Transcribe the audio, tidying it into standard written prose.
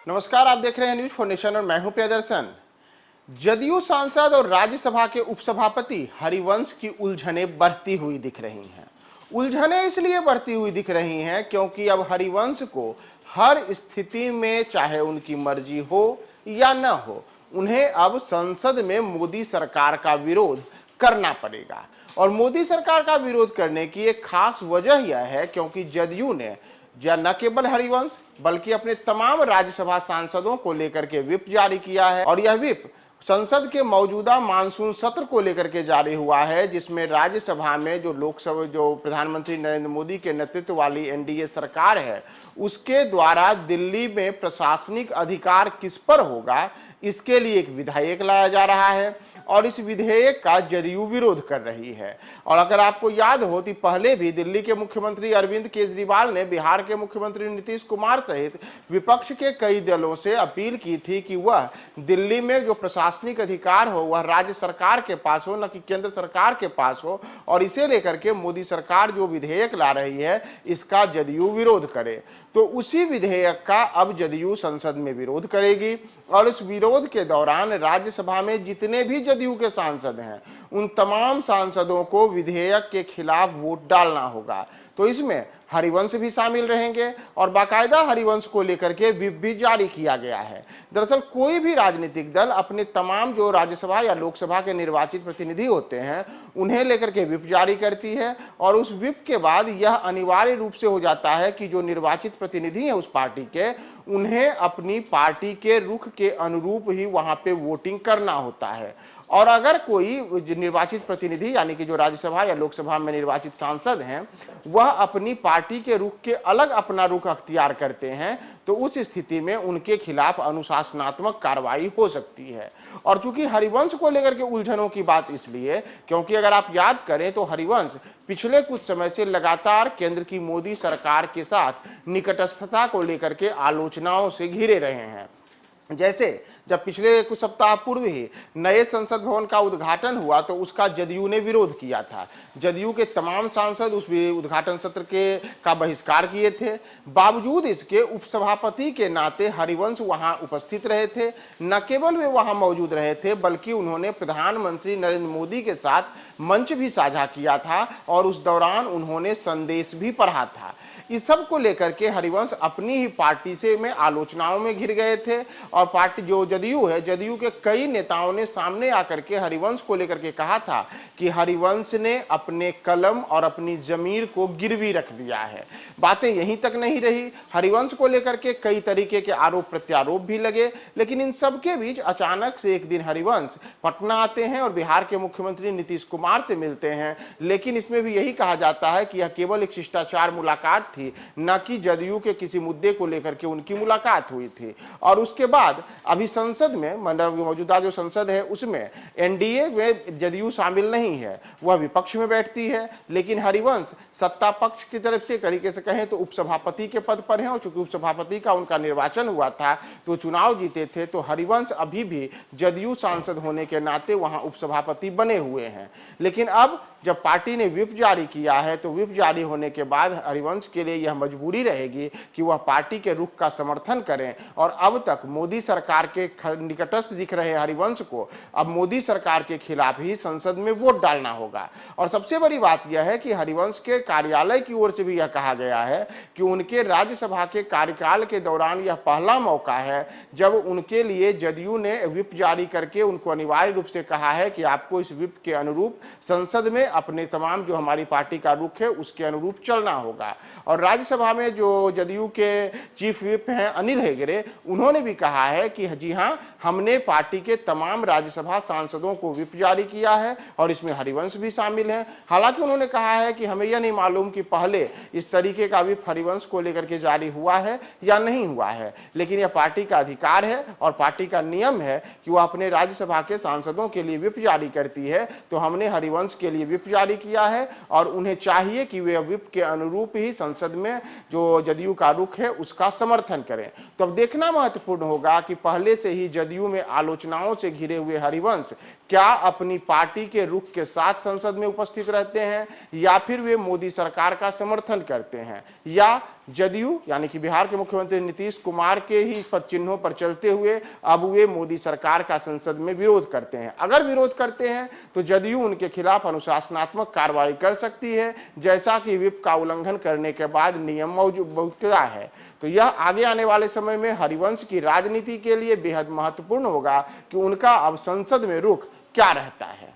नमस्कार, आप देख रहे हैं न्यूज फॉर नेशन और मैं हूं प्रियदर्शन। जदयू सांसद और राज्यसभा के उपसभापति हरिवंश की उलझनें बढ़ती हुई दिख रही हैं। उलझनें इसलिए बढ़ती हुई दिख रही हैं क्योंकि अब हरिवंश को हर स्थिति में, चाहे उनकी मर्जी हो या न हो, उन्हें अब संसद में मोदी सरकार का विरोध करना पड़ेगा। और मोदी सरकार का विरोध करने की एक खास वजह यह है क्योंकि जदयू ने न केवल हरिवंश बल्कि अपने तमाम राज्यसभा सांसदों को लेकर के व्हिप जारी किया है। और यह व्हिप संसद के मौजूदा मानसून सत्र को लेकर के जारी हुआ है, जिसमें राज्यसभा में जो प्रधानमंत्री नरेंद्र मोदी के नेतृत्व वाली एनडीए सरकार है, उसके द्वारा दिल्ली में प्रशासनिक अधिकार किस पर होगा, इसके लिए एक विधेयक लाया जा रहा है और इस विधेयक का जदयू विरोध कर रही है। और अगर आपको याद हो तो पहले भी दिल्ली के मुख्यमंत्री अरविंद केजरीवाल ने बिहार के मुख्यमंत्री नीतीश कुमार सहित विपक्ष के कई दलों से अपील की थी कि वह दिल्ली में जो प्रशासनिक अधिकार हो वह राज्य सरकार के पास हो, न कि केंद्र सरकार के पास हो। और इसे लेकर के मोदी सरकार जो विधेयक ला रही है इसका जदयू विरोध करे। तो उसी विधेयक का अब जदयू संसद में विरोध करेगी और इस विरोध के दौरान राज्यसभा में जितने भी जदयू के सांसद हैं उन तमाम सांसदों को विधेयक के खिलाफ वोट डालना होगा। तो इसमें हरिवंश भी शामिल रहेंगे और बाकायदा हरिवंश को लेकर के व्हिप भी जारी किया गया है। दरअसल कोई भी राजनीतिक दल अपने तमाम जो राज्यसभा या लोकसभा के निर्वाचित प्रतिनिधि होते हैं उन्हें लेकर के व्हिप जारी करती है और उस व्हिप के बाद यह अनिवार्य रूप से हो जाता है कि जो निर्वाचित प्रतिनिधि हैं उस पार्टी के, उन्हें अपनी पार्टी के रुख के अनुरूप ही वहां पे वोटिंग करना होता है। और अगर कोई निर्वाचित प्रतिनिधि यानी कि जो राज्यसभा या लोकसभा में निर्वाचित सांसद हैं वह अपनी पार्टी के रुख के अलग अपना रुख अख्तियार करते हैं तो उस स्थिति में उनके खिलाफ अनुशासनात्मक कार्रवाई हो सकती है। और चूंकि हरिवंश को लेकर के उलझनों की बात इसलिए क्योंकि अगर आप याद करें तो हरिवंश पिछले कुछ समय से लगातार केंद्र की मोदी सरकार के साथ निकटस्थता को लेकर के आलोचनाओं से घिरे रहे हैं। जैसे जब पिछले कुछ सप्ताह पूर्व ही नए संसद भवन का उद्घाटन हुआ तो उसका जदयू ने विरोध किया था। जदयू के तमाम सांसद उस उद्घाटन सत्र का बहिष्कार किए थे। बावजूद इसके उपसभापति के नाते हरिवंश वहां उपस्थित रहे थे। न केवल वे वहां मौजूद रहे थे बल्कि उन्होंने प्रधानमंत्री नरेंद्र मोदी के साथ मंच भी साझा किया था और उस दौरान उन्होंने संदेश भी पढ़ा था। इस सब को लेकर के हरिवंश अपनी ही पार्टी से में आलोचनाओं में घिर गए थे और पार्टी जो जदयू है, जदयू के कई नेताओं ने सामने आकर के हरिवंश को लेकर के कहा था कि हरिवंश ने अपने कलम और अपनी जमीर को गिरवी रख दिया है। बातें यहीं तक नहीं रही, हरिवंश को लेकर के कई तरीके के आरोप प्रत्यारोप भी लगे। लेकिन इन सब के बीच अचानक से एक दिन हरिवंश पटना आते हैं और बिहार के मुख्यमंत्री नीतीश कुमार से मिलते हैं। लेकिन इसमें भी यही कहा जाता है कि यह केवल एक शिष्टाचार मुलाकात थी, न कि जदयू के किसी मुद्दे को लेकर के उनकी मुलाकात हुई थी। और उसके बाद अभी संसद में मतलब मौजूदा जो संसद है उसमें एनडीए में जदयू शामिल नहीं है, वह विपक्ष में बैठती है। लेकिन हरिवंश सत्ता पक्ष की तरफ से तरीके से कहें तो उपसभापति के पद पर है और चूंकि उपसभापति का उनका निर्वाचन हुआ था तो चुनाव जीते थे, तो हरिवंश अभी भी जदयू सांसद होने के नाते वहां उपसभापति बने हुए हैं। लेकिन अब जब पार्टी ने व्हिप जारी किया है तो व्हिप जारी होने के बाद हरिवंश के लिए यह मजबूरी रहेगी कि वह पार्टी के रुख का समर्थन करें। और अब तक मोदी सरकार के निकटस्थ दिख रहे हरिवंश को अब मोदी सरकार के खिलाफ ही संसद में वोट डालना होगा। और सबसे बड़ी बात यह है कि हरिवंश के कार्यालय की ओर से भी यह कहा गया है कि उनके राज्यसभा के कार्यकाल के दौरान यह पहला मौका है जब उनके लिए जदयू ने व्हिप जारी करके उनको अनिवार्य रूप से कहा है कि आपको इस व्हिप के अनुरूप संसद में अपने तमाम जो हमारी पार्टी का रुख है उसके अनुरूप चलना होगा। और राज्यसभा में जो जदयू के चीफ व्हिप हैं अनिल हेगड़े, उन्होंने भी कहा है कि जी हां, हमने पार्टी के तमाम राज्यसभा सांसदों को व्हिप जारी किया है और इसमें हरिवंश भी शामिल है। हालांकि उन्होंने कहा है कि हमें यह नहीं मालूम कि पहले इस तरीके का व्हिप हरिवंश को लेकर के जारी हुआ है या नहीं हुआ है, लेकिन यह पार्टी का अधिकार है और पार्टी का नियम है कि वह अपने राज्यसभा के सांसदों के लिए व्हिप जारी करती है। तो हमने हरिवंश के लिए व्हिप जारी किया है और उन्हें चाहिए कि वे व्हिप के अनुरूप ही संसद में जो जदयू का रुख है उसका समर्थन करें। तो अब देखना महत्वपूर्ण होगा कि पहले से ही जदयू में आलोचनाओं से घिरे हुए हरिवंश क्या अपनी पार्टी के रुख के साथ संसद में उपस्थित रहते हैं या फिर वे मोदी सरकार का समर्थन करते हैं, या जदयू यानी कि बिहार के मुख्यमंत्री नीतीश कुमार के ही पद चिन्हों पर चलते हुए अब वे मोदी सरकार का संसद में विरोध करते हैं। अगर विरोध करते हैं तो जदयू उनके खिलाफ अनुशासनात्मक कार्रवाई कर सकती है, जैसा कि व्हिप का उल्लंघन करने के बाद नियम मौजूद है। तो यह आगे आने वाले समय में हरिवंश की राजनीति के लिए बेहद महत्वपूर्ण होगा कि उनका अब संसद में रुख क्या रहता है।